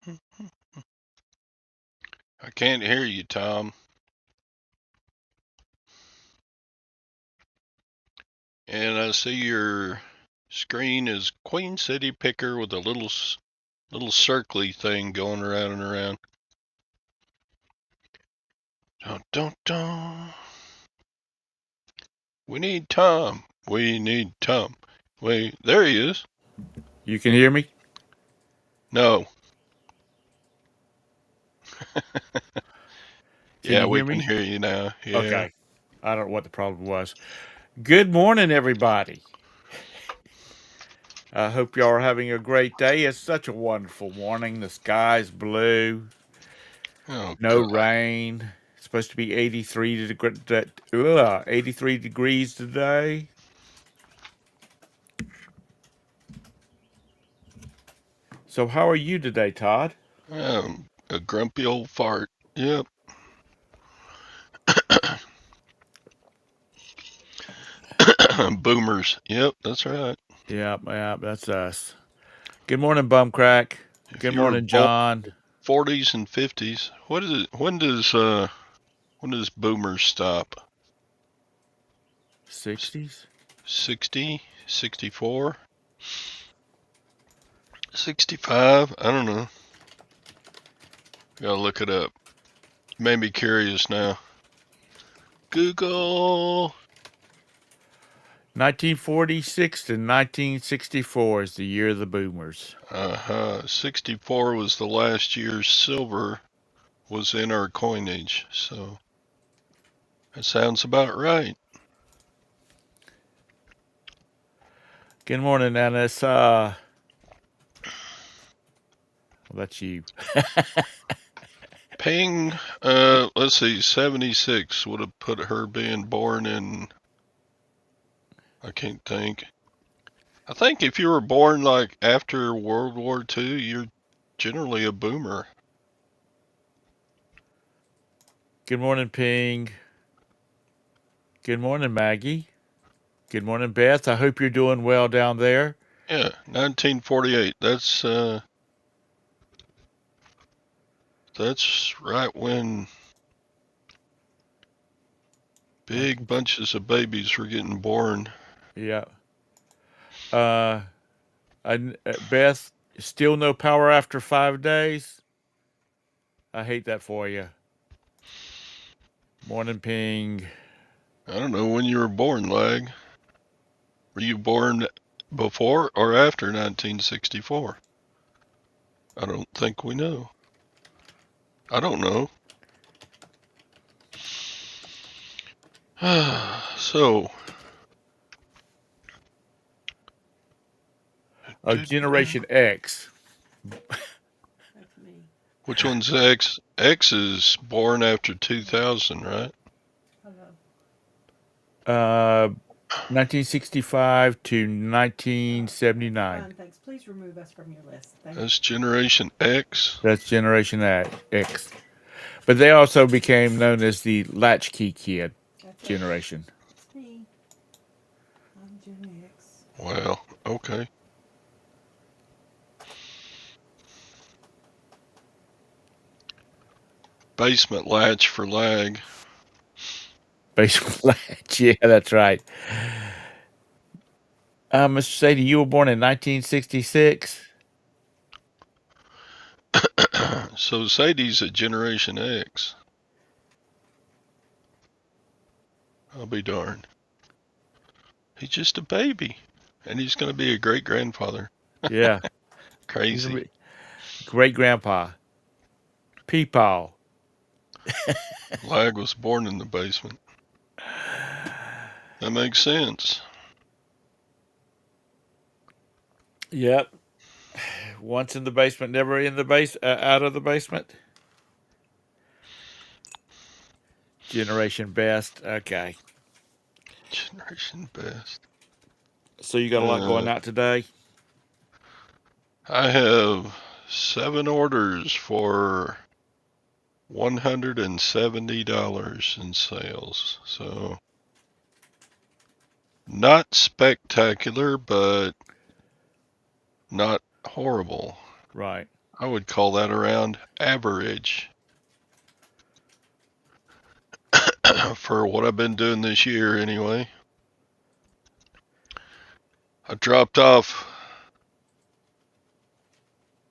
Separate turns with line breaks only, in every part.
I can't hear you, Tom. And I see your screen is Queen City Picker with a little circly thing going around and around. Dun, dun, dun. We need Tom. We need Tom. Wait, there he is.
You can hear me?
No.
Can
Yeah,
you
we
hear
can
me?
hear you now. Yeah.
Okay. I don't know what the problem was. Good morning, everybody. I hope y'all are having a great day. It's such a wonderful morning. The sky's blue,
Oh,
no
God.
rain. It's supposed to be 83 degrees today. So, how are you today, Todd?
A grumpy old fart. Yep. Boomers. Yep, that's right.
Yeah, that's us. Good morning, Bumcrack.
If
Good
you were
morning,
born
John.
40s and 50s, what is it? When does boomers stop?
60s?
60, 64, 65? I don't know. Gotta look it up. Made me curious now. Google.
1946 to 1964 is the year of the boomers.
64 was the last year silver was in our coinage, so that sounds about right.
Good morning, Ennis. Well, that's you.
Ping, let's see, 76 would have put her being born in, I can't think. I think if you were born like after World War II, you're generally a boomer.
Good morning, Ping. Good morning, Maggie. Good morning, Beth. I hope you're doing well down there.
Yeah, 1948. That's right when big
19,
bunches of babies were getting born.
yeah. Uh, Beth, still no power after 5 days? I hate that for you. Morning, Ping.
I don't know when you were born, Lag. Were you born before or after 1964? I don't think we know. I don't know. So,
Oh, Generation X.
which one's X? X is born after 2000, right?
Uh, 1965 to 1979.
That's Generation X.
That's Generation X. But they also became known as the latchkey kid generation.
Well, okay. Basement latch for Lag.
Basement latch. Yeah, that's right. Mr. Sadie, you were born in 1966.
So Sadie's a Generation X. I'll be darned. He's just a baby. And he's going to be a great grandfather.
Yeah, he's
Crazy.
a great grandpa. Peepaw.
Lag was born in the basement. That makes sense.
Yep. Once in the basement, never in the out of the basement. Generation best. Okay.
Generation best.
So you got a lot going
Uh,
out today.
I have 7 orders for $170 in sales. So not spectacular, but not horrible.
Right.
I would call that around average for what I've been doing this year anyway. I dropped off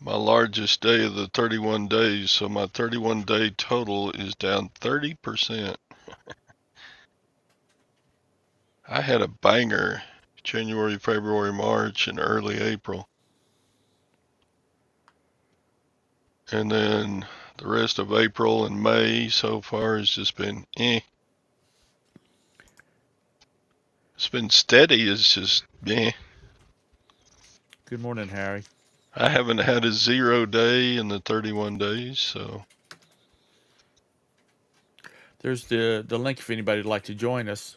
my largest day of the 31 days, so my 31 day total is down 30%. I had a banger January, February, March, and early April. And then the rest of April and May so far has just been eh. It's been steady. It's just eh.
Good morning, Harry.
I haven't had a 0 day in the 31 days, so
There's the link if anybody'd like to join us.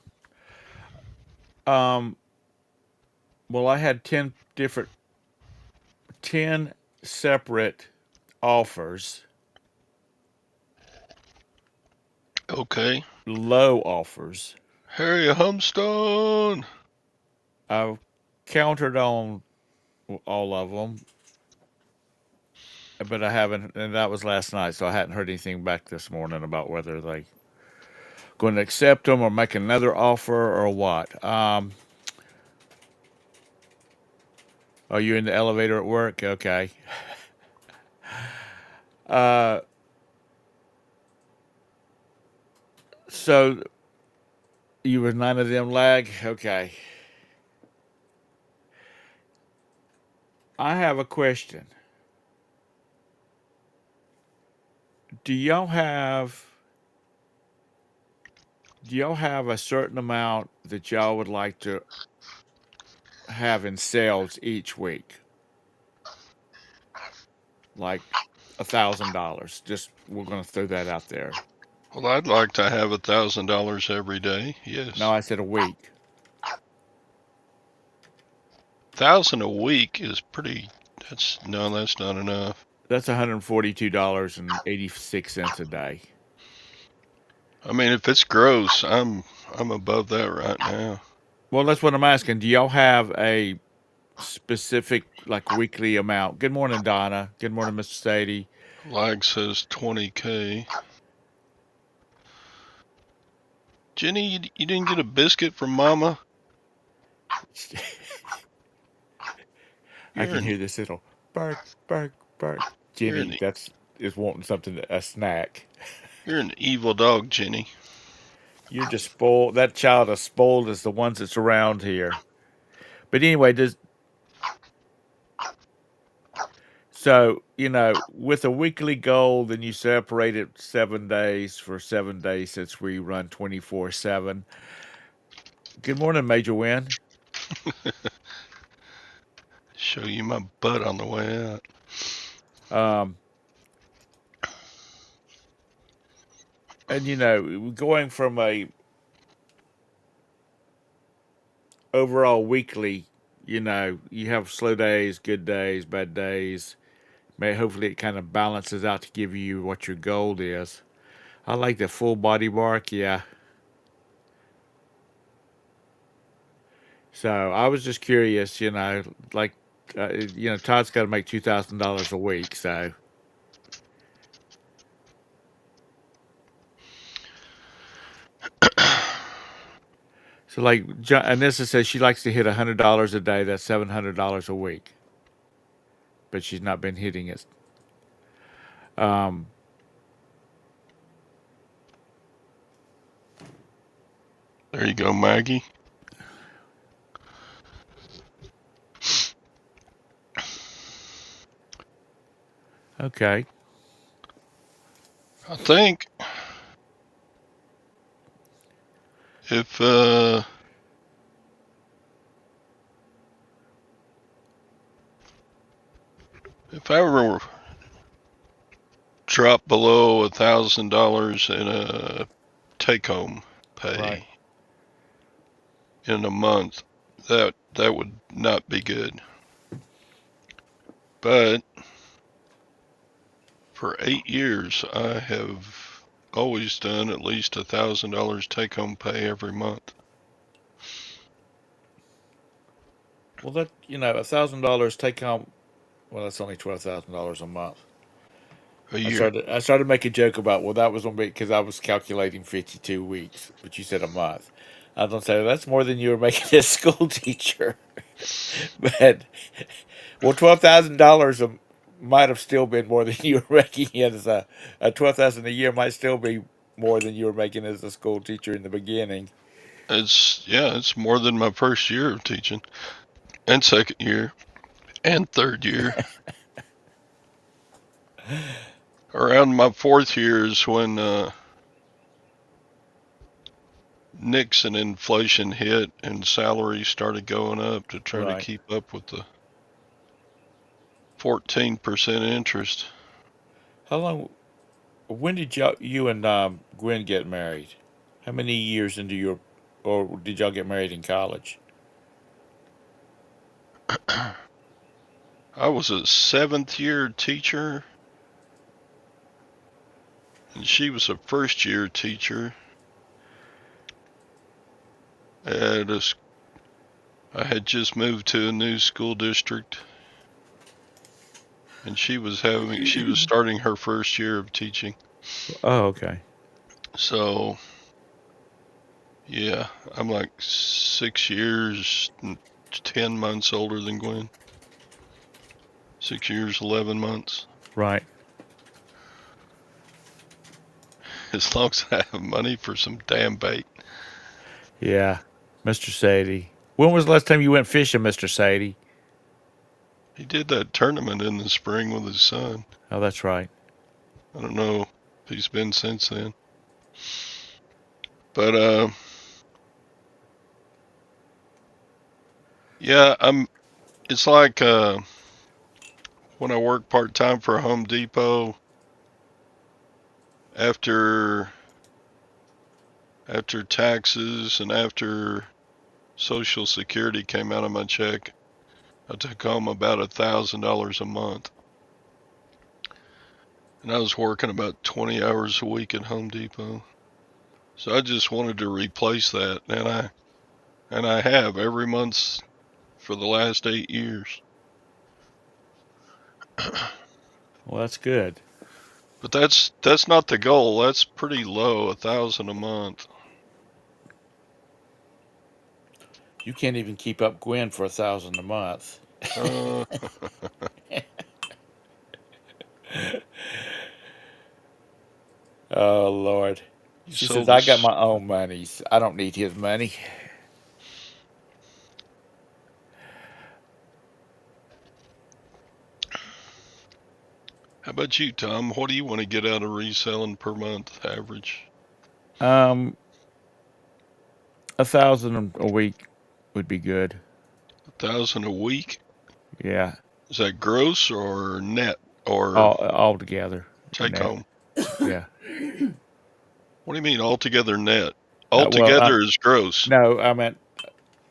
Well, I had 10 separate offers,
okay.
low offers.
Harry Humstone.
I've countered on all of them, but I haven't, and that was last night, so I hadn't heard anything back this morning about whether they going to accept them or make another offer or what. Are you in the elevator at work? Okay. Uh, so you were none of them lag? Okay. I have a question. Do y'all have a certain amount that y'all would like to have in sales each week? Like $1,000. Just we're gonna throw that out there.
Well, I'd like to have $1,000 every day.
No,
Yes,
I said a week.
1,000 a week is pretty. That's that's not enough.
That's $142.86 a day.
I mean, if it's gross, I'm above that right now.
Well, that's what I'm asking. Do y'all have a specific like weekly amount? Good morning, Donna. Good morning, Mr. Sadie.
Lag says 20K. Jenny, you didn't get a biscuit from Mama?
I
You're
can
an
hear this little bark, bark, bark.
you're
Jenny,
an
that's is wanting something a snack.
you're an evil dog, Jenny.
You're just spoiled. That child is spoiled as the ones that's around here. But anyway, with a weekly goal, then you separate it 7 days for 7 days since we run 24/7. Good morning, Major Win.
Show you my butt on the way out.
Um, and going from a overall weekly, you have slow days, good days, bad days. Hopefully it kind of balances out to give you what your goal is. I like the full body bark, yeah. So I was just curious, like, Todd's got to make $2,000 a week, so. So like, Anissa says she likes to hit $100 a day. That's $700 a week, but she's not been hitting it. Um,
There you go, Maggie.
okay.
I think if I ever drop below $1,000 in a take-home
Right.
pay in a month, that would not be good. But for 8 years, I have always done at least $1,000 take-home pay every month.
Well, that $1,000 take home. Well, that's only $12,000 a month.
a
I
year.
started I started to make a joke about, well, that was gonna be because I was calculating 52 weeks, but you said a month. I was gonna say that's more than you were making as a school teacher. But well, $12,000 might have still been more than you were making as a 12,000 a year might still be more than you were making as a school teacher in the beginning.
It's more than my first year of teaching, and second year, and third year. Around my fourth year is when Nixon inflation hit and salaries started going up to try to
Right.
keep up with the 14% interest.
How long? When did you and Gwen get married? How many years into your, or did y'all get married in college?
I was a seventh year teacher, and she was a first year teacher. At a, I had just moved to a new school district, and she was starting her first year of teaching.
Oh, okay.
So yeah, I'm like 6 years and 10 months older than Gwen. 6 years, 11 months.
Right.
As long as I have money for some damn bait.
Yeah, Mr. Sadie. When was the last time you went fishing, Mr. Sadie?
He did that tournament in the spring with his son.
Oh, that's right.
I don't know if he's been since then. But yeah, it's like when I work part-time for Home Depot after taxes and after Social Security came out of my check, I took home about $1,000 a month. And I was working about 20 hours a week at Home Depot. So I just wanted to replace that, and I have every month for the last 8 years.
Well, that's good.
But that's not the goal. That's pretty low, 1,000 a month.
You can't even keep up Gwen for 1,000 a month.
Uh,
Oh Lord.
you
She says
sold
I got
this.
my own monies. I don't need his money.
How about you, Tom? What do you want to get out of reselling per month average?
Um, 1,000 a week would be good.
1,000 a week?
Yeah,
Is that gross or net or
all together,
take
net.
home?
Yeah.
What do you mean altogether net?
Well,
Altogether is gross.
no, I meant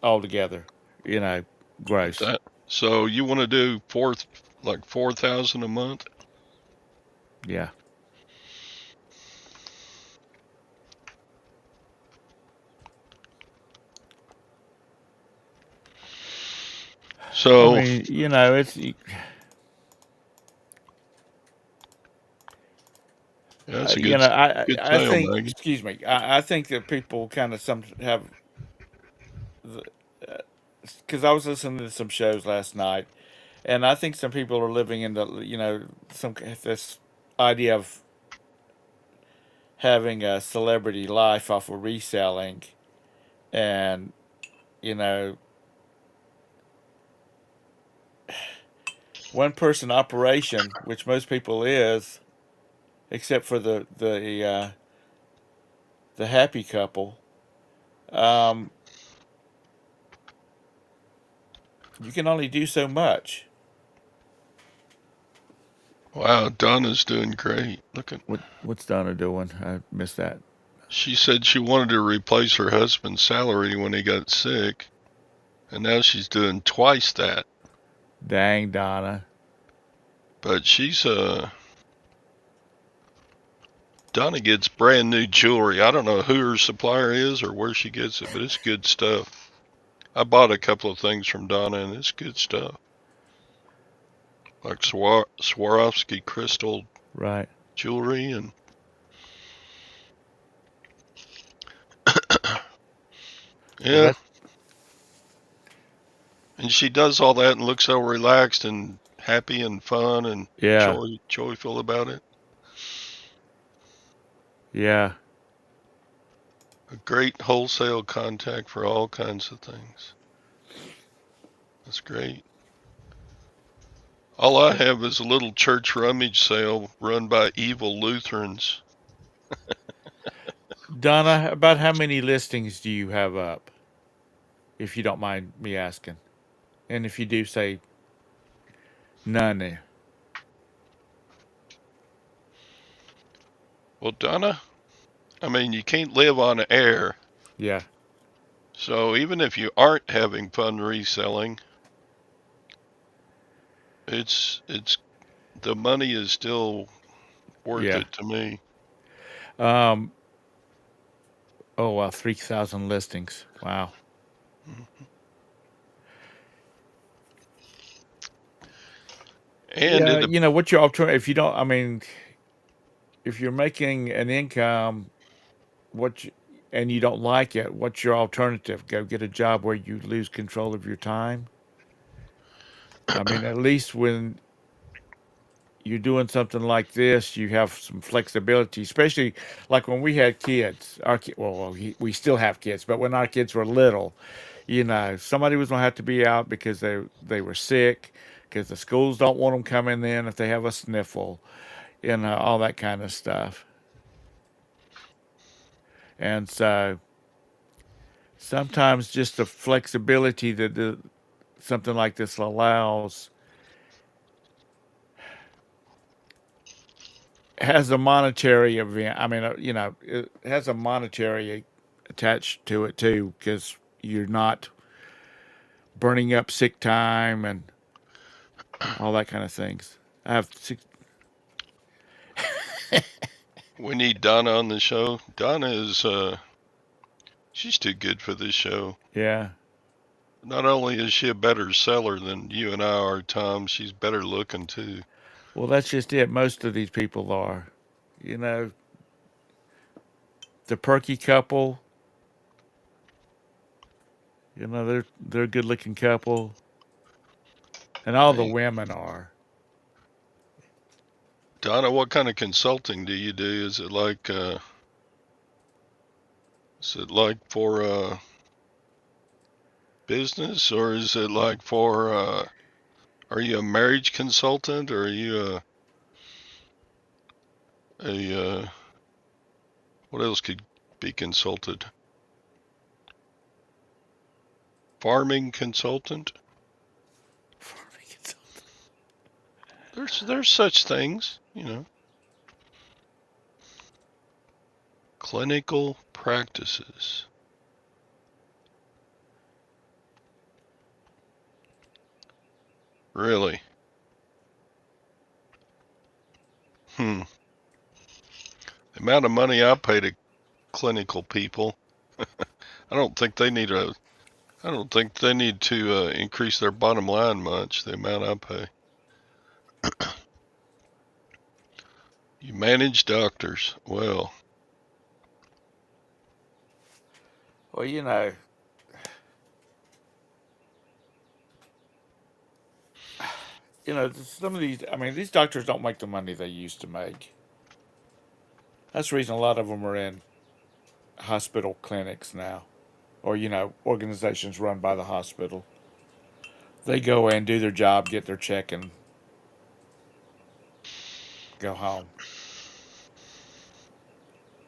all together. You know, gross.
That so you want to do 4,000 a month?
Yeah. I
So
mean, you know, it's
yeah, that's a
you know,
good
I
sale,
think,
Maggie.
excuse me, I think that people kind of some have, because I was listening to some shows last night, and I think some people are living in the, you know, some this idea of having a celebrity life off of reselling, and you know, one person operation, which most people is, except for the happy couple. Um, you can only do so much.
Wow, Donna's doing great. Look at
What's Donna doing? I missed that.
she said she wanted to replace her husband's salary when he got sick, and now she's doing twice that.
Dang, Donna.
But Donna gets brand new jewelry. I don't know who her supplier is or where she gets it, but it's good stuff. I bought a couple of things from Donna, and it's good stuff. like Swarovski crystal
Right.
jewelry, and
Well,
yeah, and she does all that and looks so relaxed and happy and fun and
yeah,
joyful about it.
yeah.
A great wholesale contact for all kinds of things. That's great. All I have is a little church rummage sale run by evil Lutherans.
Donna, about how many listings do you have up, if you don't mind me asking? And if you do, say none.
Well, Donna, I mean, you can't live on air.
Yeah,
So even if you aren't having fun reselling, it's the money is still worth
yeah.
it to me.
Um. Oh wow, 3,000 listings. Wow.
And
Yeah,
it,
what's your alternative? If you don't, I mean, if you're making an income, what you, and you don't like it, what's your alternative? Go get a job where you lose control of your time. I mean, at least when you're doing something like this, you have some flexibility, especially like when we had kids. Well, we still have kids, but when our kids were little, somebody was gonna have to be out because they were sick, because the schools don't want them coming in if they have a sniffle, all that kind of stuff. And so sometimes just the flexibility that something like this allows has a monetary event. I mean, it has a monetary attached to it too, because you're not burning up sick time and all that kind of things. I have six.
we need Donna on the show. Donna is she's too good for this show.
Yeah.
Not only is she a better seller than you and I are, Tom, she's better looking too.
Well, that's just it. Most of these people are, you know, the perky couple. They're a good looking couple, and all the
Hey,
women are.
Donna, what kind of consulting do you do? Is it like for business, or is it like for are you a marriage consultant, or are you a what else could be consulted? Farming consultant? There's such things, you know. Clinical practices. Really? Hmm. The amount of money I pay to clinical people, I don't think they need a. I don't think they need to increase their bottom line much. The amount I pay. You manage doctors. Well,
Well, some of these. I mean, these doctors don't make the money they used to make. That's the reason a lot of them are in hospital clinics now, or organizations run by the hospital. They go in, do their job, get their check, and go home.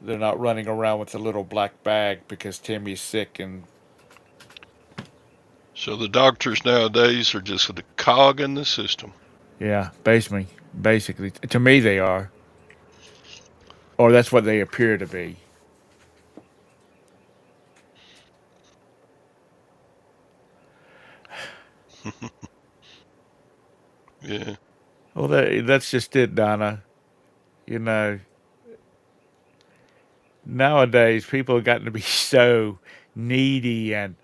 They're not running around with a little black bag because Timmy's sick and
so the doctors nowadays are just a cog in the system.
yeah, basically, to me they are, or that's what they appear to be.
Yeah.
Well, that's just it, Donna. You know, nowadays people have gotten to be so needy and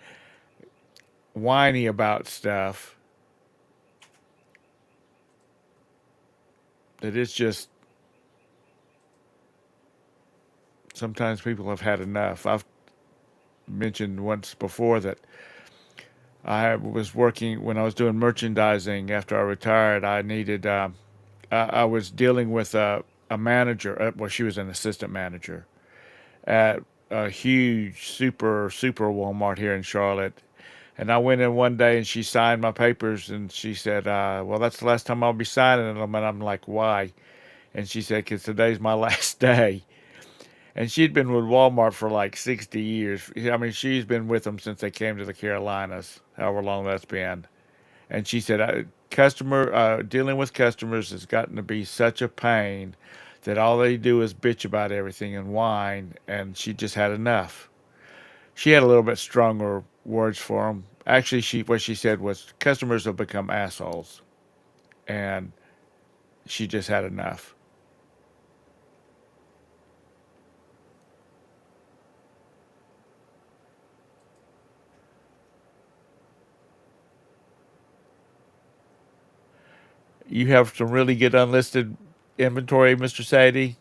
whiny about stuff. That it's just sometimes people have had enough. I've mentioned once before that I was working when I was doing merchandising after I retired. I needed, I was dealing with a manager. Well, she was an assistant manager at a huge, super Walmart here in Charlotte. And I went in one day and she signed my papers and she said, well, that's the last time I'll be signing them. And I'm like, why? And she said, because today's my last day. And she'd been with Walmart for like 60 years. I mean, she's been with them since they came to the Carolinas, however long that's been. And she said, dealing with customers has gotten to be such a pain that all they do is bitch about everything and whine. And she just had enough. She had a little bit stronger words for them. Actually, what she said was customers have become assholes, and she just had enough. You have some really good unlisted inventory, Mr. Sadie.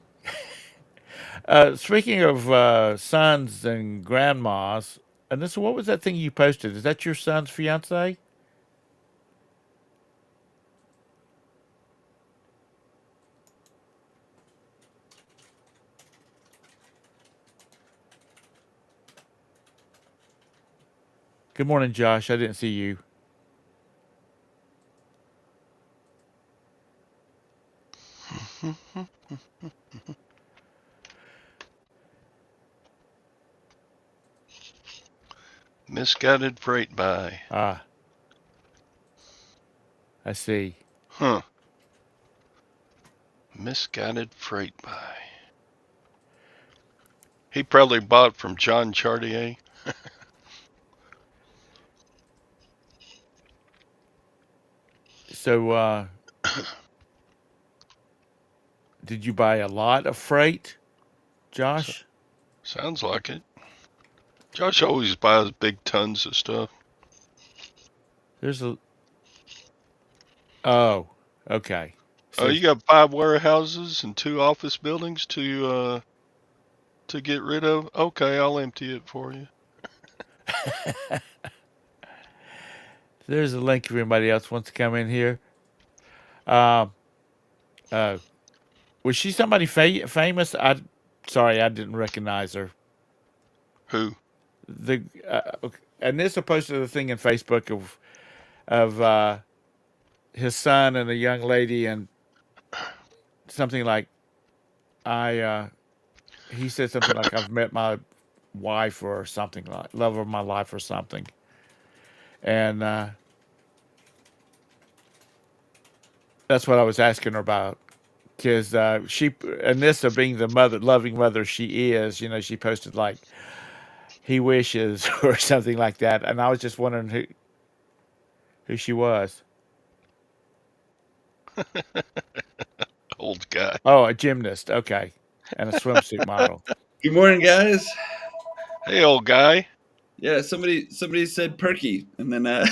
Speaking of sons and grandmas, and this what was that thing you posted? Is that your son's fiance? Good morning, Josh. I didn't see you.
Misguided freight buy.
Ah, I see.
Huh. Misguided freight buy. He probably bought from John Chartier.
So, did you buy a lot of freight,
So,
Josh?
sounds like it. Josh always buys big tons of stuff.
There's a. Oh, okay.
Oh,
So
you got 5 warehouses and 2 office buildings to get rid of? Okay, I'll empty it for you.
there's a link if anybody else wants to come in here. Um, uh, was she somebody famous? Sorry, I didn't recognize her.
Who?
The okay. And this posted a thing in Facebook of his son and a young lady and something like I. He said something like I've met my wife or something like love of my life or something, and that's what I was asking her about. Because she, Anissa, being the loving mother she is, she posted like he wishes or something like that, and I was just wondering who she was.
Old guy.
Oh, a gymnast. Okay, and a swimsuit model.
Good morning, guys.
Hey, old guy.
Yeah, somebody said perky, and then how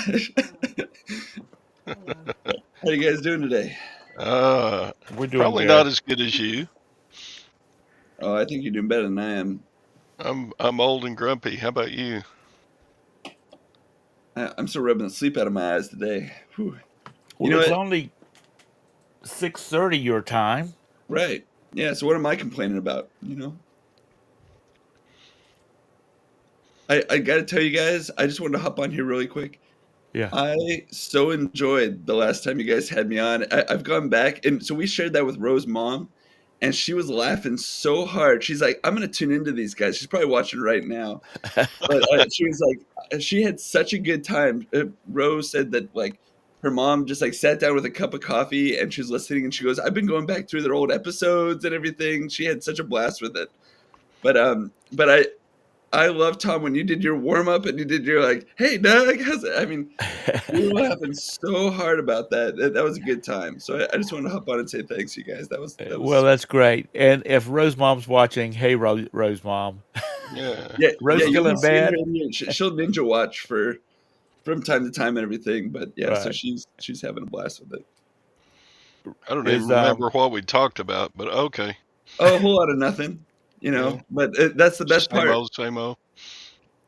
you guys doing today?
We're doing
Probably not
good.
as good as you.
Oh, I think you're doing better than I am.
I'm old and grumpy. How about you?
I'm still rubbing the sleep out of my eyes today. Whew. You
Well,
know
it's
what?
only 6:30 your time.
Right. Yeah. So what am I complaining about? I got to tell you guys. I just wanted to hop on here really quick.
Yeah.
I so enjoyed the last time you guys had me on. I've gone back, and so we shared that with Rose's mom, and she was laughing so hard. She's like, "I'm gonna tune into these guys." She's probably watching right now. But she was like, she had such a good time. Rose said that like her mom just like sat down with a cup of coffee and she was listening, and she goes, "I've been going back through their old episodes and everything." She had such a blast with it. But I love Tom when you did your warm up and you did your like, "Hey Doug," I mean, we were laughing so hard about that. That was a good time. So I just wanted to hop on and say thanks, you guys. That
Well,
was
that's great. And if Rose Mom's watching, hey, Rose Mom.
Yeah.
yeah,
Rose
yeah.
still
You'll be
in
seeing her
bed?
in she'll ninja watch from time to time and everything. But yeah, so
Right.
she's having a blast with it.
I don't even
is
remember what we talked about, but okay.
Oh, a whole lot of nothing,
Yeah,
but that's the best
same
part.
old, same old.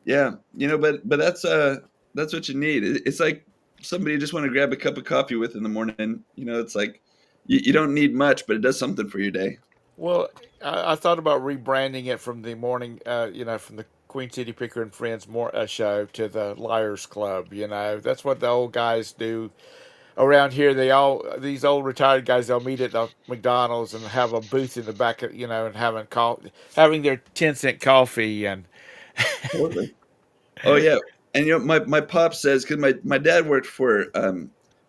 Yeah, but that's what you need. It's like somebody you just want to grab a cup of coffee with in the morning. It's like you don't need much, but it does something for your day.
well, I thought about rebranding it from the morning, from the Queen City Picker and Friends show to the Liars Club. That's what the old guys do around here. These old retired guys, they'll meet at the McDonald's and have a booth in the back of, and having their 10-cent coffee and
Totally. Oh yeah, and my pop says because my dad worked for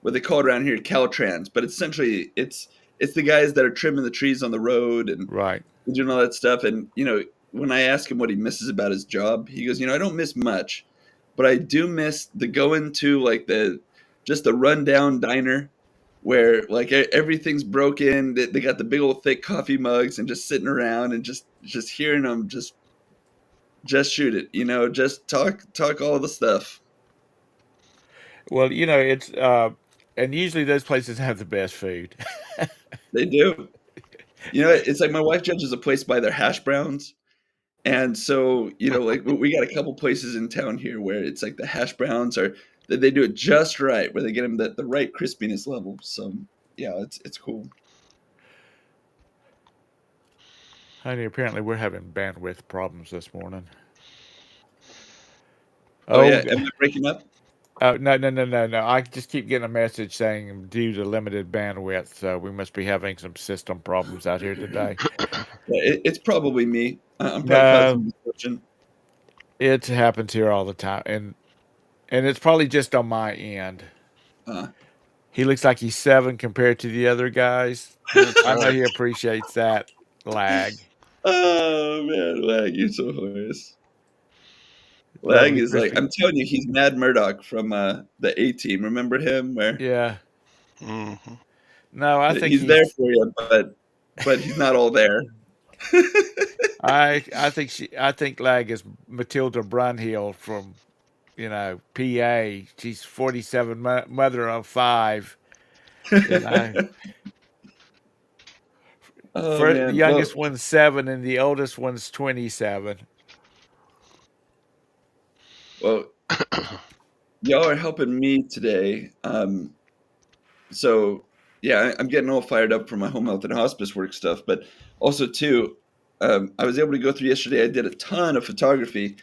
what they call it around here Caltrans, but essentially it's the guys that are trimming the trees on the road and
right.
doing all that stuff. And when I ask him what he misses about his job, he goes, I don't miss much, but I do miss the going to like the rundown diner where like everything's broken. They got the big old thick coffee mugs and just sitting around and just hearing them just shoot it, just talk all the stuff.
Well, it's and usually those places have the best food.
They do. It's like my wife judges a place by their hash browns. And so, like we got a couple places in town here where it's like the hash browns are they do it just right, where they get them the right crispiness level. So yeah, it's cool.
Honey, apparently we're having bandwidth problems this morning.
Oh
Oh,
yeah, am I breaking up?
no, no, no, no, no. I just keep getting a message saying due to limited bandwidth, so we must be having some system problems out here today.
Yeah, it's probably me. I'm probably
No,
causing disruption.
it happens here all the time, and it's probably just on my end.
Uh,
He looks like he's 7 compared to the other guys.
That's
I know
right.
he appreciates that lag.
oh man, Lag, you're so hilarious.
That'll
Lag
be
is like
crispy.
I'm telling you, he's Mad Murdock from the A Team. Remember him? Where
Yeah.
Hmm.
No, I think
he's there
he's.
for you, but he's not all there.
I think lag is Matilda Brunhill from PA. She's 47, mother of 5. You know,
oh
for the
man, well,
youngest one's 7 and the oldest one's 27.
well, y'all are helping me today. So yeah, I'm getting all fired up for my home health and hospice work stuff, but also too, I was able to go through yesterday. I did a ton of photography,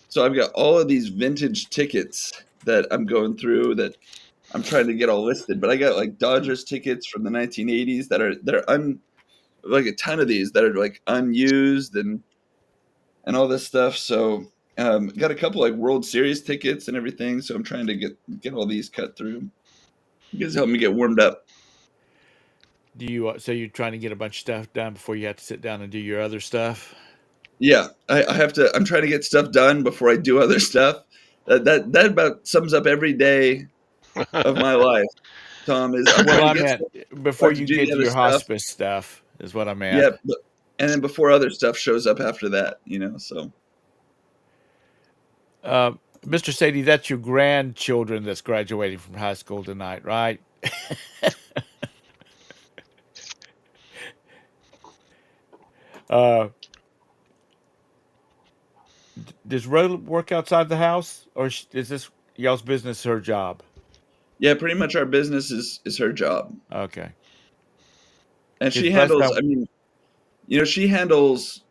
so I've got all of these vintage tickets that I'm going through that I'm trying to get all listed. But I got like Dodgers tickets from the 1980s that are like a ton of these that are like unused and all this stuff. So got a couple like World Series tickets and everything. So I'm trying to get all these cut through. You guys help me get warmed up.
Do you? So you're trying to get a bunch of stuff done before you have to sit down and do your other stuff?
Yeah, I have to. I'm trying to get stuff done before I do other stuff. That about sums up every day of my life. Tom is I'm
Well,
trying to
I
get
meant
stuff, so I
before
have to
you
do
get
the
to
other
your
stuff.
hospice stuff is what I
Yeah,
meant.
and then before other stuff shows up after that. So
Uh, Mr. Sadie, that's your grandchildren that's graduating from high school tonight, right? Uh, does Rhoda work outside the house, or is this y'all's business her job?
yeah, pretty much our business is her job,
Okay.
and she
Because last
handles.
time,
I mean, she handles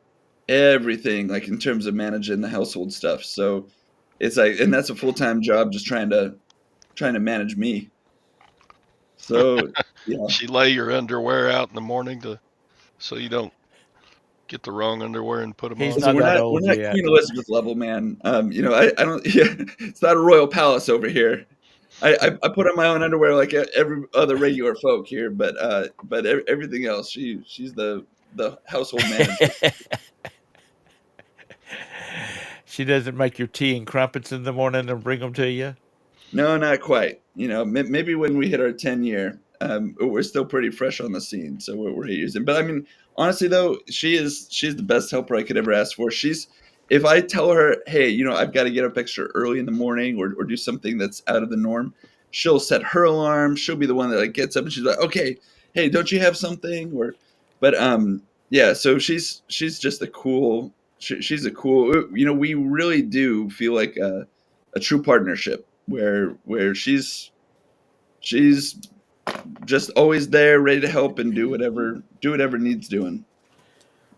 everything like in terms of managing the household stuff. So it's like, and that's a full time job, just trying to manage me. So yeah.
She lay your underwear out in the morning so you don't get the wrong underwear and put them
he's
on.
Listen,
not
we're
that
not
old
Queen
yet.
Elizabeth level, man. I don't. Yeah, it's not a royal palace over here. I put on my own underwear like every other regular folk here, but everything else, she's the household manager.
She doesn't make your tea and crumpets in the morning and bring them to you.
No, not quite. Maybe when we hit our 10 year, we're still pretty fresh on the scene, so we're using. But I mean, honestly though, she's the best helper I could ever ask for. If I tell her, hey, I've got to get up extra early in the morning or do something that's out of the norm, she'll set her alarm. She'll be the one that like gets up and she's like, okay, hey, don't you have something? Or, but yeah. So she's just a cool. She's a cool. We really do feel like a true partnership where she's just always there, ready to help and do whatever needs doing.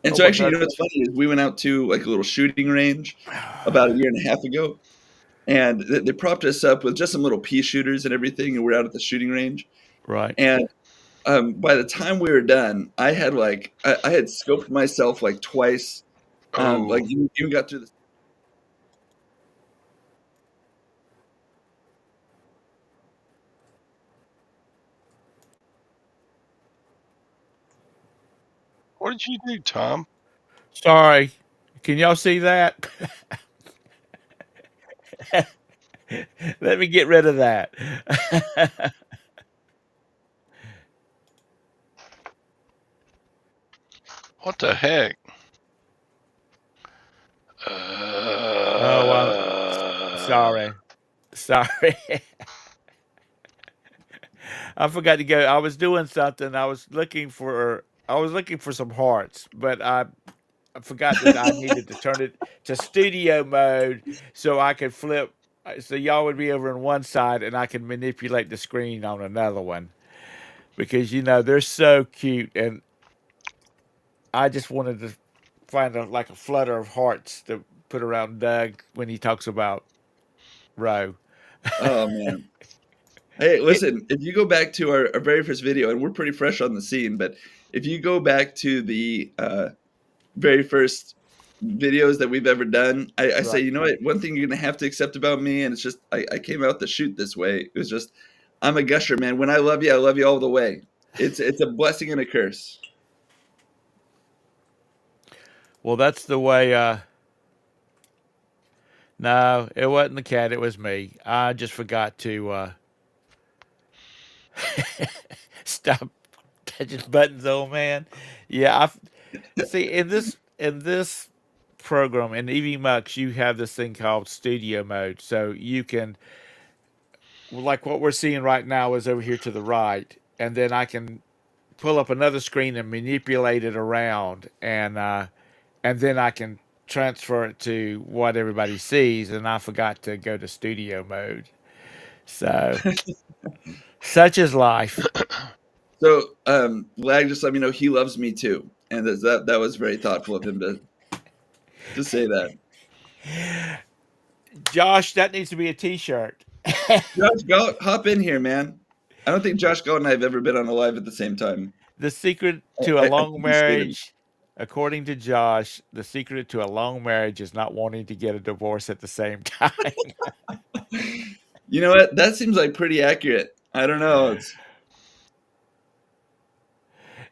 And
Oh
so
my
actually,
God.
what's funny is we went out to like a little shooting range about a year and a half ago, and they propped us up with just some little pea shooters and everything, and we're out at the shooting range.
Right.
And by the time we were done, I had scoped myself like twice. Like
Oh,
even got through the.
what did you do, Tom?
Sorry. Can y'all see that? Let me get rid of that.
What the heck?
Oh, I'm
Uh,
sorry. Sorry. I forgot to go. I was doing something. I was looking for some hearts, but I forgot that I needed to turn it to studio mode so I could flip so y'all would be over on one side and I could manipulate the screen on another one because they're so cute and I just wanted to find like a flutter of hearts to put around Doug when he talks about Roe.
Oh man. Hey,
It,
listen, if you go back to our very first video, and we're pretty fresh on the scene, but if you go back to the very first videos that we've ever done, I say,
right.
you know what, one thing you're gonna have to accept about me, and it's just I came out the shoot this way. It was just I'm a gusher, man. When I love you all the way. It's a blessing and a curse.
Well, that's the way. No, it wasn't the cat. It was me. I just forgot to stop touching buttons, old man. Yeah, I see in this program in EV you have this thing called studio mode, so you can like what we're seeing right now is over here to the right, and then I can pull up another screen and manipulate it around, and then I can transfer it to what everybody sees. And I forgot to go to studio mode, so such is life.
So Lag just let me know he loves me too. And that was very thoughtful of him to say that.
Josh, that needs to be a T-shirt.
Josh, go hop in here, man. I don't think Josh Galt and I have ever been on a live at the same time.
The secret
I,
to a
I
long
think he's skating.
marriage, according to Josh, the secret to a long marriage is not wanting to get a divorce at the same time.
You know what? That seems like pretty accurate. I don't know.
That's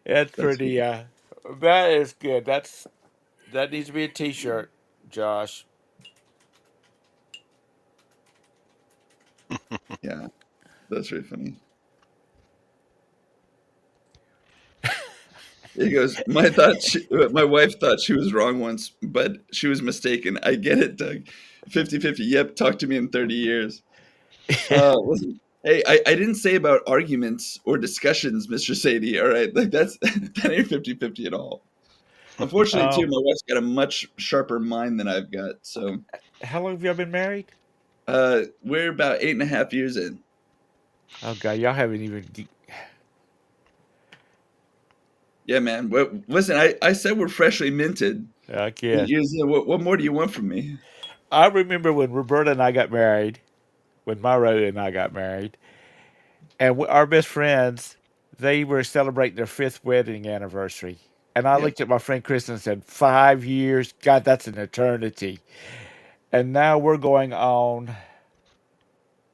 That's
pretty. That is good. That needs to be a T-shirt, Josh.
yeah, that's really funny. He goes, my wife thought she was wrong once, but she was mistaken. I get it, Doug. 50-50. Yep, talk to me in 30 years. Listen, hey, I didn't say about arguments or discussions, Mr. Sadie, all right? Like that ain't 50-50 at all. Unfortunately, too,
Oh,
my wife's got a much sharper mind than I've got. So
how long have y'all been married?
we're about 8.5 years in.
Oh God, y'all haven't even.
Yeah, man. Listen, I said we're freshly minted.
I can't.
What more do you want from me?
I remember when Roberta and I got married, when Myra and I got married, and our best friends, they were celebrating their fifth wedding anniversary. And I
Yep.
looked at my friend Chris and said, 5 years? God, that's an eternity. And now we're going on.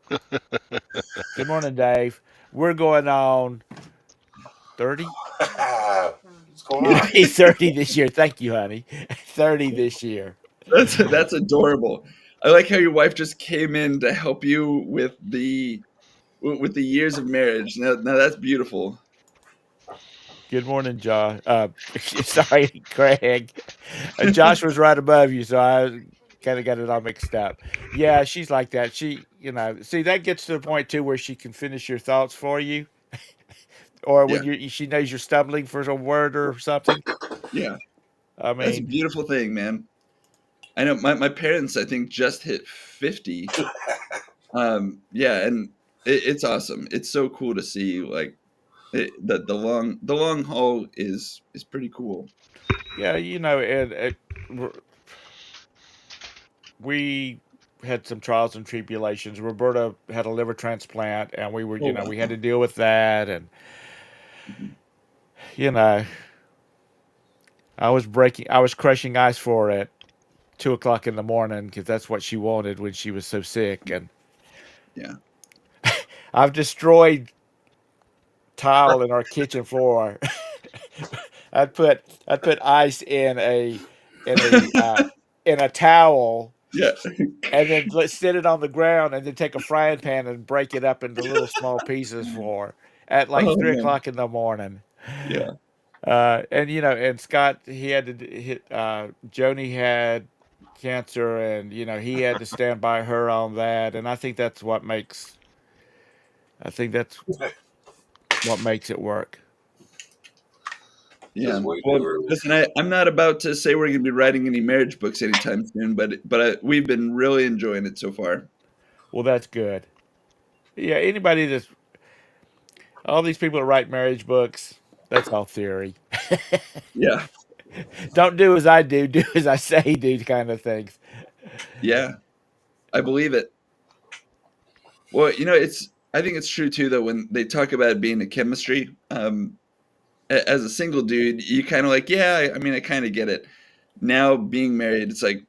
Good morning, Dave. We're going on 30?
What's going on?
He's 30 this year. Thank you, honey. 30 this year.
That's adorable. I like how your wife just came in to help you with the years of marriage. Now that's beautiful.
Good morning, Josh. Sorry, Craig. Josh was right above you, so I kind of got it all mixed up. Yeah, she's like that. See, that gets to the point too where she can finish your thoughts for you. or
Yeah,
when she knows you're stumbling for a word or something.
yeah.
I
That's a
mean,
beautiful thing, man. I know my parents, I think, just hit 50. Yeah, and it's awesome. It's so cool to see. Like the long haul is pretty cool.
yeah, and we had some trials and tribulations. Roberta had a liver transplant, and we were,
Oh
we
wow.
had to deal with that, and
Mhm.
you know, I was crushing ice for her at 2 o'clock in the morning because that's what she wanted when she was so sick, and
Yeah.
I've destroyed tile in our kitchen floor. I'd put ice in a towel
Yeah.
and then let sit it on the ground and then take a frying pan and break it up into little small pieces for at like
Oh
three
man.
o'clock in the morning.
Yeah.
And and Scott, he had to hit. Joni had cancer, and he had to stand by her on that. And I think that's what makes it work.
Yeah.
It's way too
Well,
early.
listen, I'm not about to say we're going to be writing any marriage books anytime soon, but we've been really enjoying it so far.
Well, that's good. Yeah, anybody that's all these people that write marriage books, that's all theory.
Yeah.
Don't do as I do, do as I say, do kind of things.
Yeah. I believe it. Well, I think it's true too, though, when they talk about it being a chemistry. As a single dude, you kind of like, yeah, I mean, I kind of get it. Now being married, it's like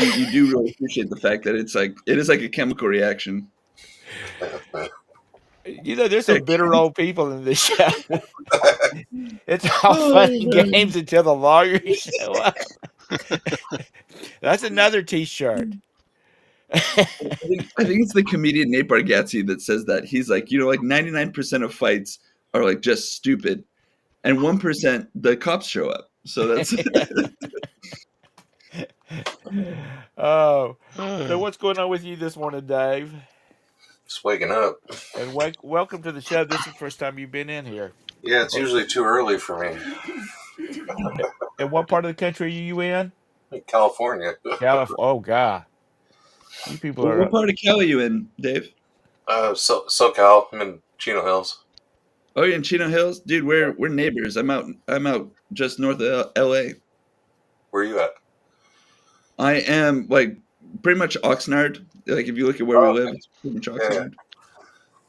you do really appreciate the fact that it is like a chemical reaction.
There's some bitter old people in this show. It's all fun
Oh
and
man.
games until the lawyers show up. That's another T-shirt.
I think it's the comedian Nate Bargatze that says that. He's like, like 99% of fights are like just stupid, and 1% the cops show up. So that's
Oh, so
Uh,
what's going on with you this morning, Dave?
Just waking up.
And welcome to the show. This is the first time you've been in here.
Yeah, it's
Or-
usually too early for me.
And what part of the country are you in?
California.
California. Oh God, you people
what
are.
part of Cali you in, Dave?
SoCal. I'm in Chino Hills.
Oh, you're in Chino Hills, dude. We're neighbors. I'm out just north of L.A.
Where are you at?
I am like pretty much Oxnard. Like if you look at where we
Oh,
live, it's pretty much
yeah,
Oxnard.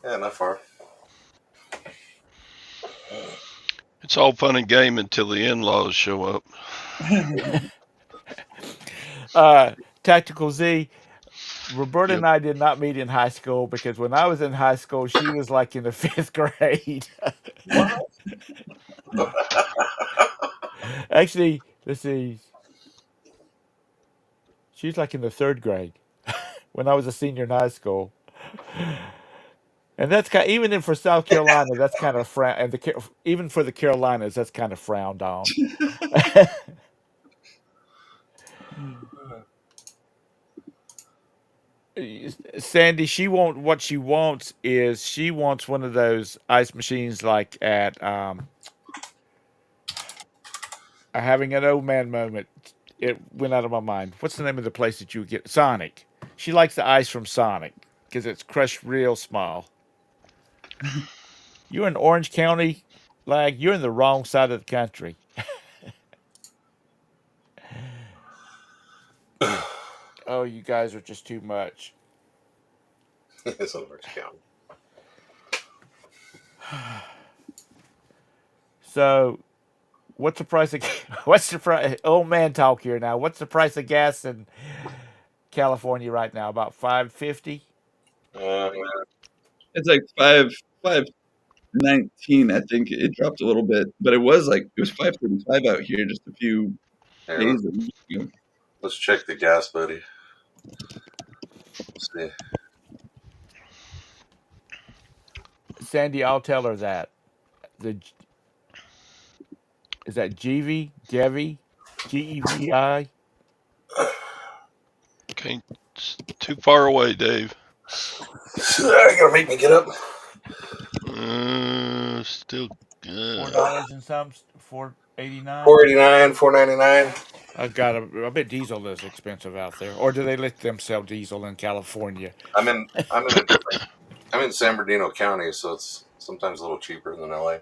yeah, not far.
it's all fun and game until the in-laws show up.
Tactical Z. Roberta
Yep.
and I did not meet in high school because when I was in high school, she was like in the fifth grade.
What?
Actually, let's see. She's like in the third grade when I was a senior in high school. And that's even in for South Carolina, that's kind of frown, and even for the Carolinas, that's kind of frowned on. Sandy, what she wants is she wants one of those ice machines like at having an old man moment. It went out of my mind. What's the name of the place that you get Sonic? She likes the ice from Sonic because it's crushed real small. You're in Orange County, like you're in the wrong side of the country. Oh, you guys are just too much.
It's on Orange County.
So, what's the price of what's the price? Old man talk here now. What's the price of gas in California right now? About 5.50.
Uh,
It's like 519. I think it dropped a little bit, but it was 535 out here just a few
here,
days ago.
let's check the gas, buddy. Let's see.
Sandy, I'll tell her that. The is that Gevi, Gevi?
Can't. It's too far away, Dave.
You're gonna make me get up.
still.
$4 and some, 4.89.
489, 499.
I bet diesel is expensive out there. Or do they let them sell diesel in California?
I'm in a different. I'm in San Bernardino County, so it's sometimes a little cheaper than LA.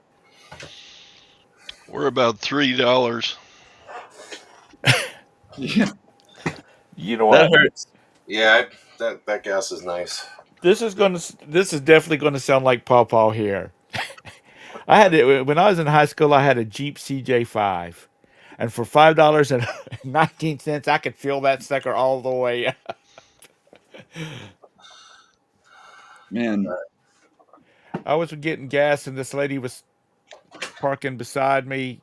We're about $3.
Yeah,
You know
that
what?
hurts.
Yeah, that gas is nice.
This is definitely gonna sound like Paw here. I had it when I was in high school. I had a Jeep CJ5, and for $5.19, I could fill that sucker all the way.
Man,
I was getting gas, and this lady was parking beside me,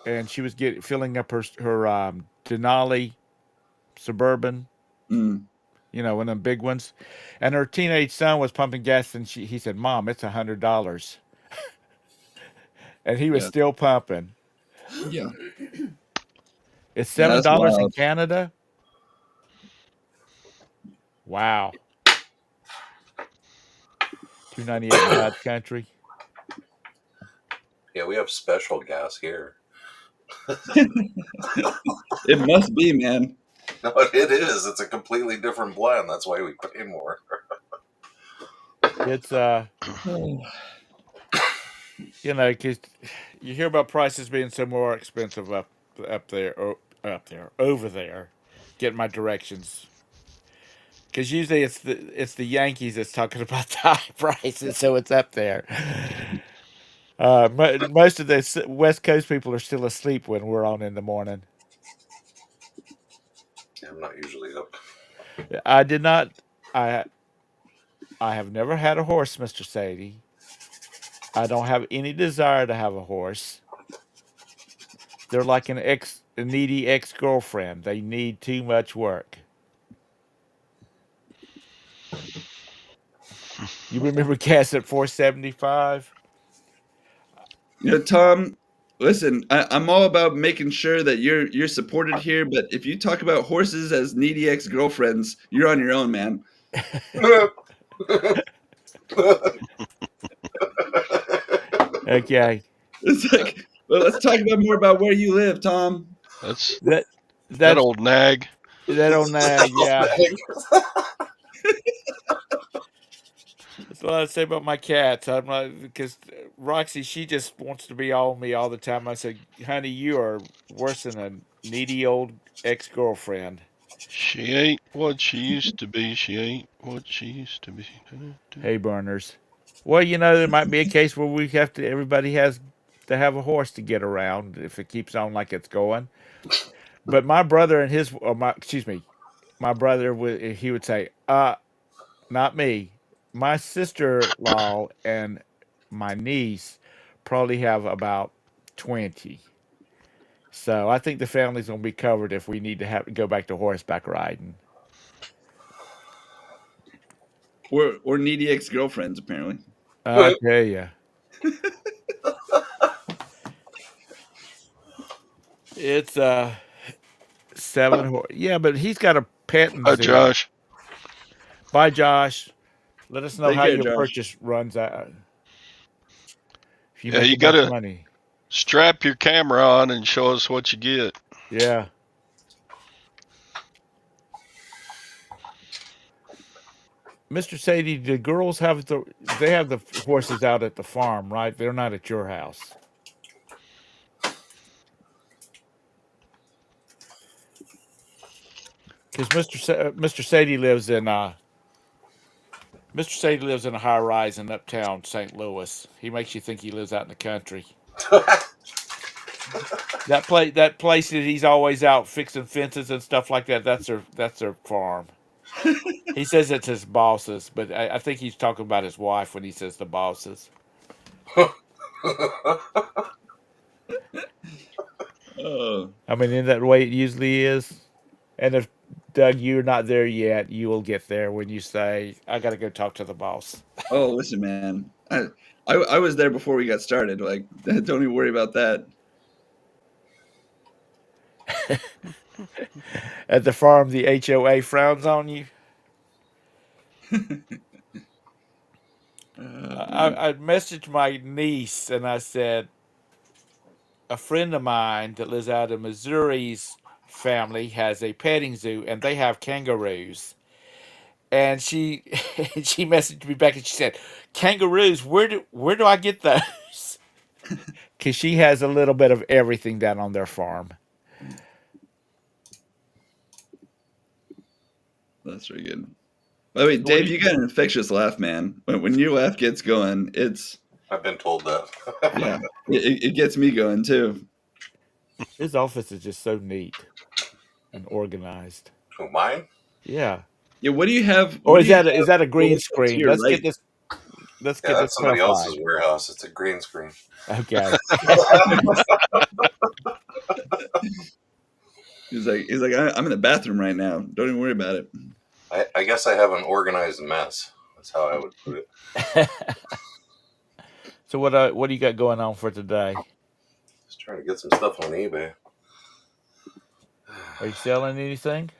and she was filling up her Denali Suburban,
mm,
one of them big ones, and her teenage son was pumping gas, and he said, "Mom, it's $100," and he was
yeah,
still pumping.
yeah,
It's
yeah. That's
$7 in
wild.
Canada. Wow, 298 in God's country.
Yeah, we have special gas here.
It must be, man.
No, it is. It's a completely different blend. That's why we pay more.
It's
Oh,
'cause you hear about prices being so more expensive up there, up there, over there. Get my directions. Because usually it's the Yankees that's talking about the high prices, so it's up there. Most of the West Coast people are still asleep when we're on in the morning.
Yeah, I'm not usually up.
I did not. I I have never had a horse, Mister Sadie. I don't have any desire to have a horse. They're like a needy ex girlfriend. They need too much work. You remember gas at 4.75?
Tom, listen, I'm all about making sure that you're supported here. But if you talk about horses as needy ex girlfriends, you're on your own, man.
Okay.
It's like, well, let's talk about more about where you live, Tom.
That's
That
that
that's
old nag.
that old nag. Yeah. That's what I say about my cats. I'm like, because Roxy, she just wants to be on me all the time. I said, "Honey, you are worse than a needy old ex girlfriend."
She ain't what she used to be. She ain't what she used to be.
Hay burners. Well, there might be a case where everybody has to have a horse to get around if it keeps on like it's going. But my brother and excuse me, my brother he would say, not me. My sister-in-law and my niece probably have about 20. So I think the family's gonna be covered if we need to have to go back to horseback riding.
Or needy ex girlfriends, apparently.
I tell you, it's 7 horse. Yeah, but he's got a petting
Hi,
zoo.
Josh.
Bye, Josh. Let us know
Take
how
care,
your
Josh.
purchase runs out. If you
Yeah,
make
you
enough
gotta
money.
strap your camera on and show us what you get.
Yeah. Mr. Sadie, the girls they have the horses out at the farm, right? They're not at your house. Because Mr. Sadie lives in Mr. Sadie lives in a high rise in uptown St. Louis. He makes you think he lives out in the country. That place that he's always out fixing fences and stuff like that. That's their farm. He says it's his boss's, but I think he's talking about his wife when he says the boss's.
Oh,
I mean, in that way it usually is. And if Doug, you're not there yet, you will get there when you say, "I got to go talk to the boss."
oh, listen, man. I was there before we got started. Like, don't even worry about that.
At the farm, the HOA frowns on you.
Uh,
I messaged my niece and I said, a friend of mine that lives out in Missouri's family has a petting zoo and they have kangaroos. And she she messaged me back and she said, "Kangaroos, where do I get those?" Because she has a little bit of everything down on their farm.
That's very good. By the way,
So what do
Dave,
you,
you got an infectious laugh, man. When your laugh gets going, it's
I've been told that.
yeah, it gets me going too.
his office is just so neat and organized.
Who, mine?
Yeah.
Yeah, what do you have?
Or
What do
is
you
that
have?
is that a
Well,
green
what's up to
screen?
your right?
Let's
Yeah,
get this
that's somebody else's
clarified.
warehouse. It's a green screen.
Okay.
He's like, I'm in the bathroom right now. Don't even worry about it.
I guess I have an organized mess. That's how I would put it.
So what do you got going on for today?
Just trying to get some stuff on eBay.
Are you selling anything?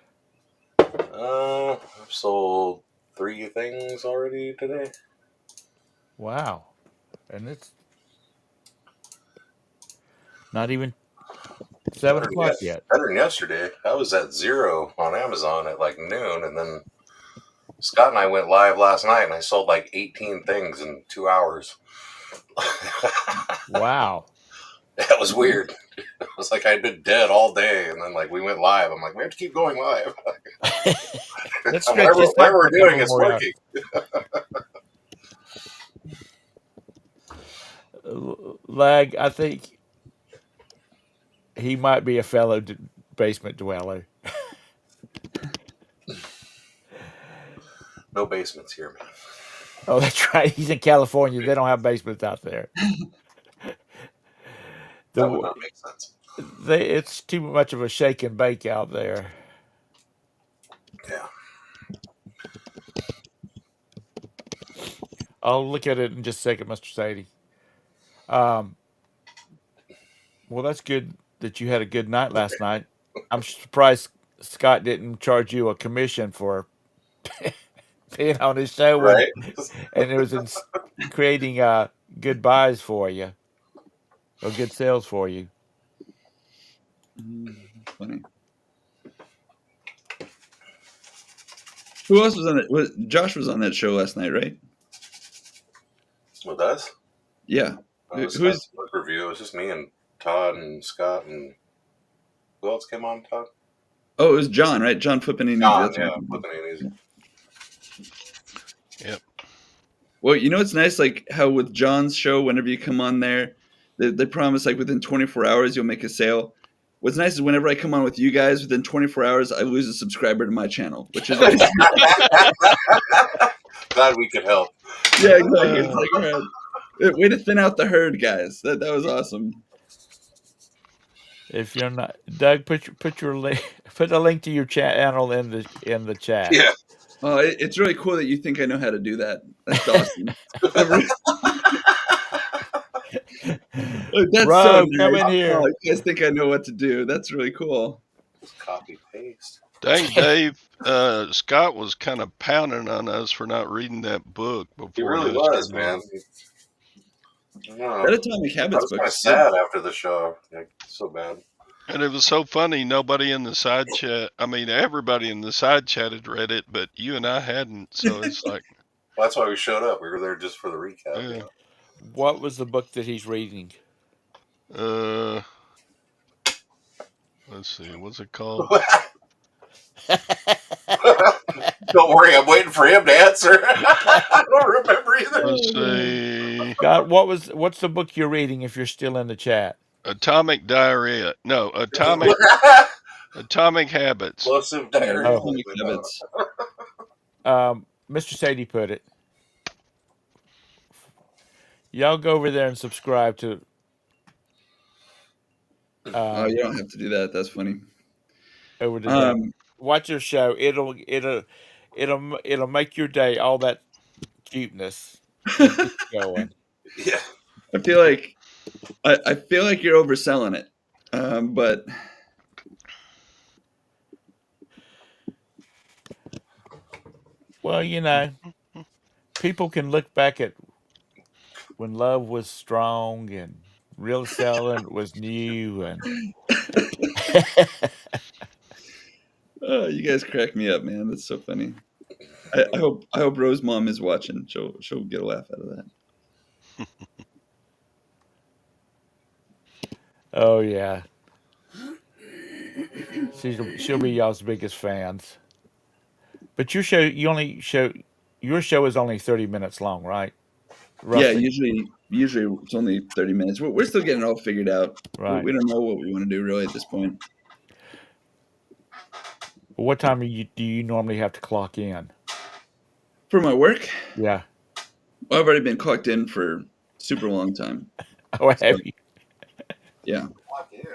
I've sold 3 things already today.
Wow. And it's not even seven
Better than,
o'clock yet.
better than yesterday. I was at 0 on Amazon at like noon, and then Scott and I went live last night, and I sold like 18 things in 2 hours.
Wow.
That was weird. It was like I'd been dead all day, and then like we went live. I'm like, we have to keep going live.
Let's stretch
whatever,
this out
whatever
for
we're
a
doing,
couple
it's
more hours.
working.
Lag, I think he might be a fellow basement dweller.
No basements here, man.
Oh, that's right. He's in California. They don't have basements out there.
That would
The
not make sense.
it's too much of a shake and bake out there.
Yeah.
I'll look at it in just a second, Mr. Sadie. Um, well, that's good that you had a good night last night. I'm surprised Scott didn't charge you a commission for being on his show when,
Right.
and it was creating good buys for you or good sales for you.
That's funny. Who else was on it? Josh was on that show last night, right?
With us?
Yeah. Who's?
Scott's book review. It was just me and Todd and Scott and who else came on, Todd?
Oh, it was John, right? John Flippin' Ain't Easy.
John,
That's
yeah,
right.
flipping it easy.
Yep.
Well, you know it's nice, like how with John's show, whenever you come on there, they promise like within 24 hours you'll make a sale. What's nice is whenever I come on with you guys, within 24 hours I lose a subscriber to my channel, which is
Glad we could help.
yeah, exactly. It's like, all right, way to thin out the herd, guys. That was awesome.
If you're not Doug, put your link, put a link to your channel in the chat.
Yeah.
Oh, it's really cool that you think I know how to do that. That's awesome. That's so
Rob, come
nice.
in
Oh,
here.
you guys think I know what to do. That's really cool.
Just copy paste.
Dang, Dave. Scott was kind of pounding on us for not reading that book
He
before
really was,
yesterday.
man. No,
That Atomic
I
Habits
was
book
kind of
is good.
sad after the show. Like, so bad.
And it was so funny. Nobody in the side chat, I mean, everybody in the side chat had read it, but you and I hadn't. So it's like,
Well, that's why we showed up. We were there just for the recap.
yeah.
You know?
What was the book that he's reading?
Let's see, what's it called?
Don't worry, I'm waiting for him to answer. I don't remember either.
Let's see.
God, what's the book you're reading if you're still in the chat?
Atomic Diarrhea. No, Atomic Habits.
Explosive
Yeah,
diarrhea.
Atomic Habits.
Mr. Sadie put it. Y'all go over there and subscribe to.
Oh, you don't have to do that. That's funny.
Over to them. Watch your show. It'll make your day all that cuteness. And keep going.
Yeah.
I feel like you're overselling it, but
Well, you know, people can look back at when love was strong and real selling was new and
Oh, you guys crack me up, man. That's so funny. I hope Rose mom is watching. She'll get a laugh out of that.
oh yeah, she'll be y'all's biggest fans. But your show is only 30 minutes long, right?
Yeah,
Roughly,
usually it's only 30 minutes. We're still getting it all figured out.
right?
We don't know what we want to do really at this point.
What time do you normally have to clock in?
For my work,
Yeah.
I've already been clocked in for super long time.
Oh,
So
have you?
yeah.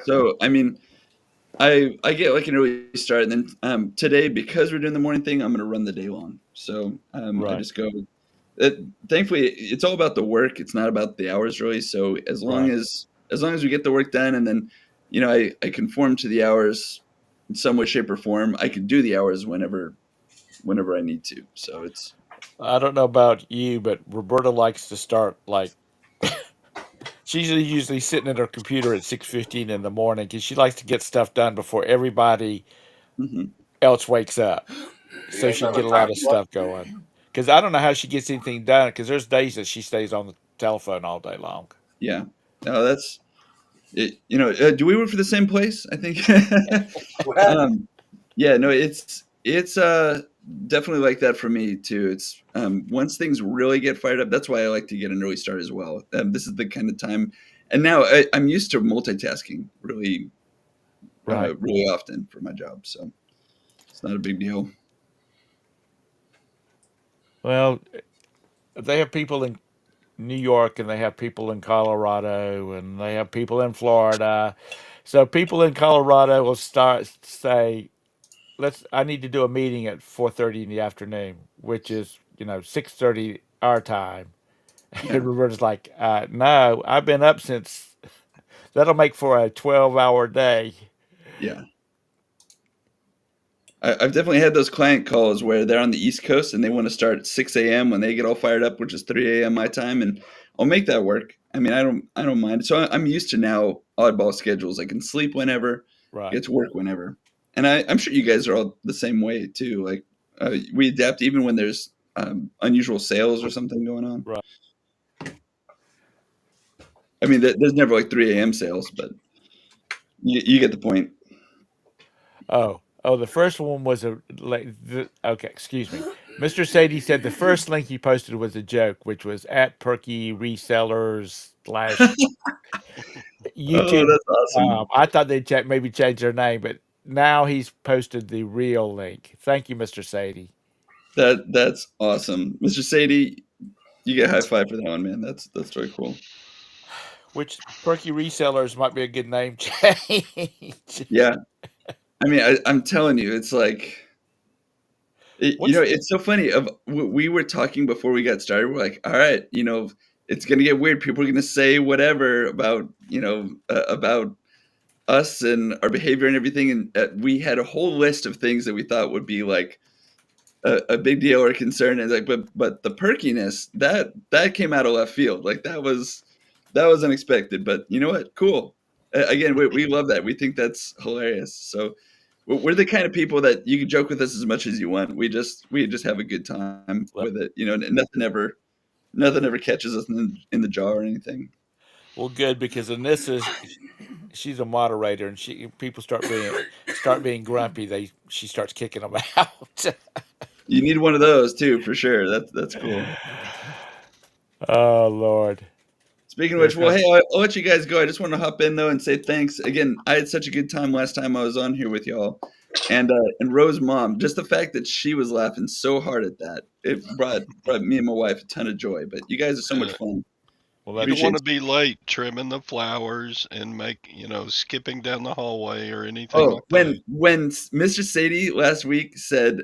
So I mean, I get like an early start, and then today because we're doing the morning thing, I'm gonna run the day long. So I
Right,
just go. It, thankfully, it's all about the work. It's not about the hours really. So
right.
as long as we get the work done, and then I conform to the hours in some way, shape, or form. I can do the hours whenever I need to. So it's
I don't know about you, but Roberta likes to start like she's usually sitting at her computer at 6:15 in the morning because she likes to get stuff done before everybody
mhm.
else wakes up,
Do you
so
guys
she can
have a
get a lot
time
of
slot?
stuff going. Because I don't know how she gets anything done. Because there's days that she stays on the telephone all day long.
Yeah. No, that's it. Do we work for the same place? I think.
What happened?
um, yeah. No, it's definitely like that for me too. It's once things really get fired up. That's why I like to get an early start as well. This is the kind of time, and now I'm used to multitasking
Right.
really often for my job, so it's not a big deal.
Well, they have people in New York and they have people in Colorado and they have people in Florida. So people in Colorado will start say, "Let's. I need to do a meeting at 4:30 in the afternoon, which is 6:30 our time."
Yeah.
And Roberta's like, "No, I've been up since. That'll make for a 12-hour day."
Yeah. I've definitely had those client calls where they're on the East Coast and they want to start at 6 a.m. when they get all fired up, which is 3 a.m. my time, and I'll make that work. I mean, I don't mind. So I'm used to now oddball schedules. I can sleep whenever,
Right.
get to work whenever, and I'm sure you guys are all the same way too. Like we adapt even when there's unusual sales or something going on.
Right.
I mean, there's never like 3 a.m. sales, but you get the point.
Oh, the first one was okay, excuse me. Mr. Sadie said the first link he posted was a joke, which was at Perky Resellers slash
Oh,
YouTube.
that's awesome.
I thought they'd maybe change their name, but now he's posted the real link. Thank you, Mr. Sadie.
That's awesome, Mr. Sadie. You get a high five for that one, man. That's really cool.
Which Perky Resellers might be a good name change.
Yeah, I mean, I'm telling you, it's like
What's
it's so funny. We were talking before we got started. We're like, all right, it's gonna get weird. People are gonna say whatever about about us and our behavior and everything. And we had a whole list of things that we thought would be like a big deal or a concern. And like, but the perkiness that came out of left field. Like that was unexpected. But you know what? Cool. Again, we love that. We think that's hilarious. So we're the kind of people that you can joke with us as much as you want. We just have a good time
well,
with it. And nothing ever catches us in the jaw or anything.
well, good because Anissa, she's a moderator, and she people start being grumpy. She starts kicking them out.
You need one of those too, for sure. That's cool.
Oh Lord,
Speaking of
here
which, well,
comes.
hey, I'll let you guys go. I just want to hop in though and say thanks again. I had such a good time last time I was on here with y'all, and Rose's mom. Just the fact that she was laughing so hard at that, it brought me and my wife a ton of joy. But you guys are so much
Uh,
fun.
Well,
you don't
that's
Appreciate
want to
you.
be late trimming the flowers and skipping down the hallway or anything
Oh,
like that.
when Mr. Sadie last week said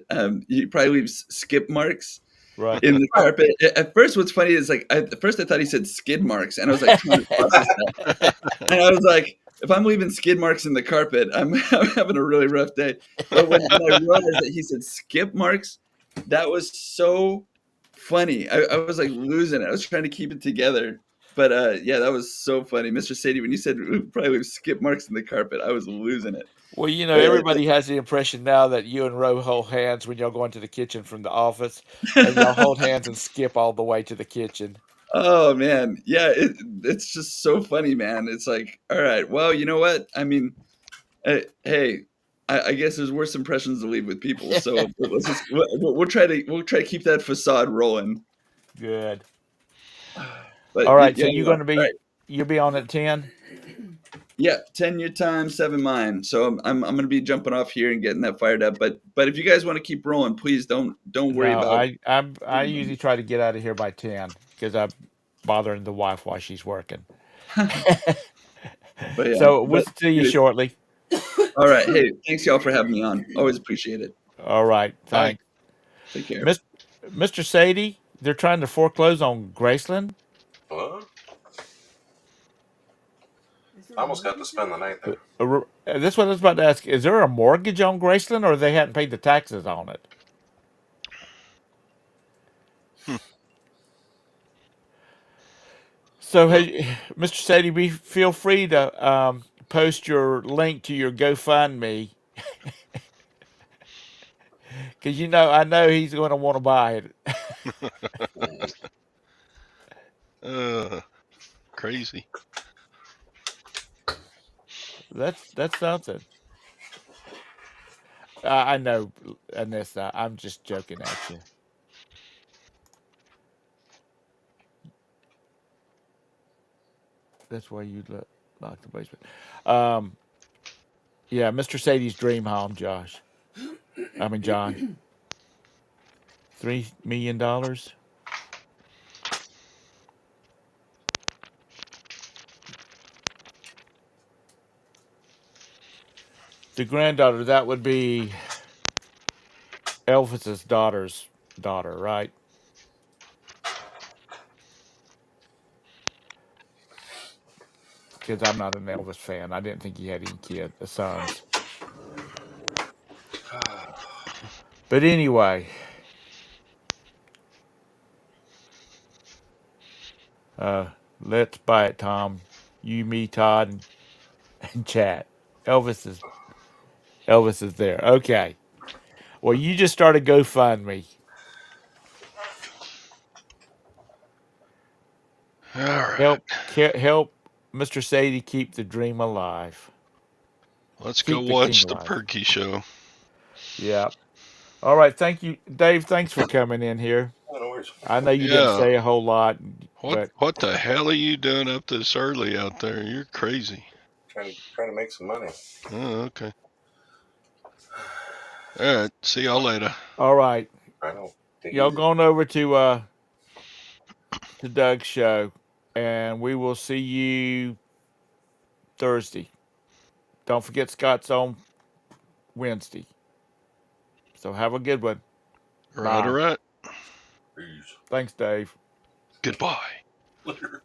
he probably leaves skip marks
right.
in the carpet. At first, what's funny is like at first I thought he said skid marks, and I was like trying to process that. And I was like, if I'm leaving skid marks in the carpet, I'm having a really rough day. But when I realized that he said skip marks, that was so funny. I was like losing it. I was trying to keep it together. But yeah, that was so funny, Mr. Sadie. When you said probably leave skip marks in the carpet, I was losing it.
Well, you know,
But,
everybody has the impression now that you and Ro hold hands when y'all go into the kitchen from the office, and y'all hold hands and skip all the way to the kitchen.
oh man, yeah, it's just so funny, man. It's like, all right, well, you know what? I mean, hey, I guess there's worse impressions to leave with people. So let's just we'll try to keep that facade rolling.
Good.
But
All right, so
yeah,
you're
all
going to
right.
you'll be on at 10.
Yeah, 10 your time, 7 mine. So I'm gonna be jumping off here and getting that fired up. But if you guys want to keep rolling, please don't worry
No,
about.
I usually try to get out of here by 10 because I'm bothering the wife while she's working.
But yeah,
So we'll
but
see you shortly.
all right. Hey, thanks y'all for having me on. Always appreciate it.
All right,
Bye.
thanks.
Take care.
Mis- Mr. Sadie, they're trying to foreclose on Graceland.
What? I almost got to spend the night there.
This what I was about to ask. Is there a mortgage on Graceland or they hadn't paid the taxes on it?
Hmm.
So, hey, Mr. Sadie, feel free to post your link to your GoFundMe because I know he's going to want to buy it.
Mhm.
Uh, Crazy.
That's something. I know, Anissa. I'm just joking at you. That's why you lock the basement. Um, yeah, Mr. Sadie's dream home, Josh. I mean, John. $3 million. The granddaughter, that would be Elvis's daughter's daughter, right? Because I'm not an Elvis fan. I didn't think he had any sons. But anyway, uh, let's buy it, Tom. You, me, Todd, and chat. Elvis is Elvis is there. Okay. Well, you just started GoFundMe.
All right.
Help Mr. Sadie keep the dream alive.
Let's go
Keep the king
watch the
alive.
Perky Show.
Yeah. All right. Thank you, Dave. Thanks for coming in here.
Oh, no worries.
I know you didn't
Yeah.
say a whole lot, but
What the hell are you doing up this early out there? You're crazy.
Trying to make some money.
Oh, okay. All right. See y'all later.
all right.
I know. Take it
Y'all
easy.
going over to Doug's show, and we will see you Thursday. Don't forget Scott's on Wednesday. So have a good one.
All
Bye.
right.
Peace.
Thanks, Dave.
Goodbye.
Later.